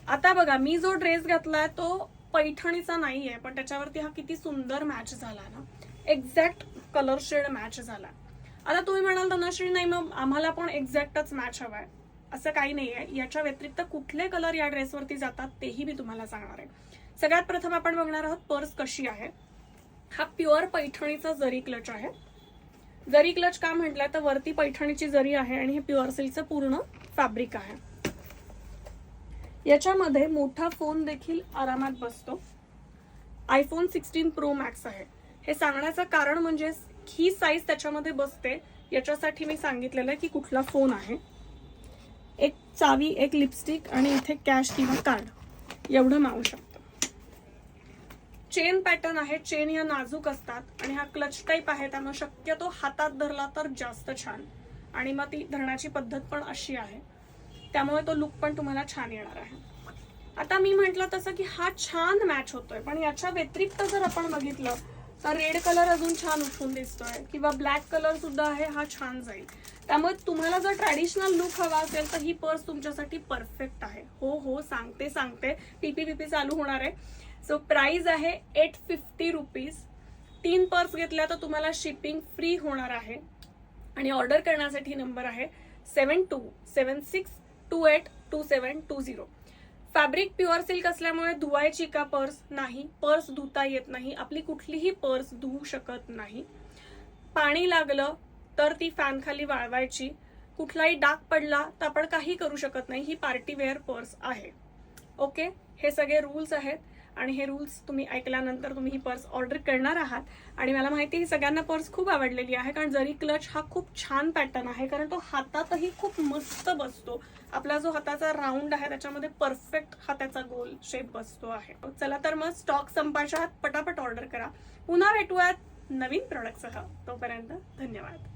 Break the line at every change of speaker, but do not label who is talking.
आता बघा, मी जो ड्रेस घातलाय तो पैठणीचा नाहीये, पण त्याच्यावरती हा किती सुंदर मॅच झाला ना, एक्झॅक्ट कलर शेड मॅच झाला. आता तुम्ही म्हणाल धनश्री नाही मग आम्हाला पण एक्झॅक्टच मॅच हवाय, असं काही नाहीये. याच्या व्यतिरिक्त कुठले कलर या ड्रेसवरती जातात तेही मी तुम्हाला सांगणार आहे. सगळ्यात प्रथम आपण बघणार आहोत पर्स कशी आहे. हा प्युअर पैठणीचा जरी क्लच आहे. जरी क्लच का म्हटलंय तर वरती पैठणीची जरी आहे आणि हे प्युअर सिल्कचं पूर्ण फॅब्रिक आहे. याच्यामध्ये मोठा फोन देखील आरामात बसतो. आयफोन 16 प्रो मॅक्स आहे. हे सांगण्याचं कारण म्हणजे ही साईज त्याच्यामध्ये बसते याच्यासाठी मी सांगितलेलं आहे की कुठला फोन आहे. एक चावी, एक लिपस्टिक आणि इथे कॅश किंवा कार्ड एवढं मावू शकतं. चेन पॅटर्न आहे. चेन या नाजूक असतात आणि हा क्लच टाईप आहे, त्यामुळे शक्यतो हातात धरला तर जास्त छान. आणि मग ती धरण्याची पद्धत पण अशी आहे, त्यामुळे तो लुक पण तुम्हाला छान येणार आहे. आता मी म्हटलं तसं की हा छान मॅच होतोय, पण याच्या व्यतिरिक्त जर आपण बघितलं तर रेड कलर अजून छान उठून दिसतोय किंवा ब्लॅक कलर सुद्धा आहे, हा छान जाईल. त्यामुळे तुम्हाला जर ट्रॅडिशनल लुक हवा असेल तर ही पर्स तुमच्यासाठी परफेक्ट आहे. हो सांगते टीपी चालू होणार आहे. सो प्राइस आहे 850 रुपीज. 3 पर्स घेतल्या तर तुम्हाला शिपिंग फ्री होणार आहे. आणि ऑर्डर करण्यासाठी नंबर आहे 7276282720. फॅब्रिक प्युअर सिल्क असल्यामुळे धुवायची का पर्स? नाही, पर्स धुता येत नाही. आपली कुठलीही पर्स धुवू शकत नाही. पाणी लागलं तर ती फॅन खाली वाळवायची. कुठलाही डाग पडला तर आपण काही करू शकत नाही. ही पार्टी वेअर पर्स आहे. ओके, हे सगळे रूल्स आहेत आणि हे रूल्स तुम्ही ऐकल्यानंतर तुम्ही ही पर्स ऑर्डर करणार आहात. आणि मला माहिती आहे सगळ्यांना पर्स खूप आवडलेली आहे, कारण जरी क्लच हा खूप छान पॅटर्न आहे, कारण तो हातातही खूप मस्त बसतो. आपला जो हाताचा राऊंड आहे त्याच्यामध्ये परफेक्ट हा त्याचा गोल शेप बसतो आहे. चला तर मग स्टॉक संपायच्या आत पटापट ऑर्डर करा. पुन्हा भेटूयात नवीन प्रोडक्टसह. तोपर्यंत धन्यवाद.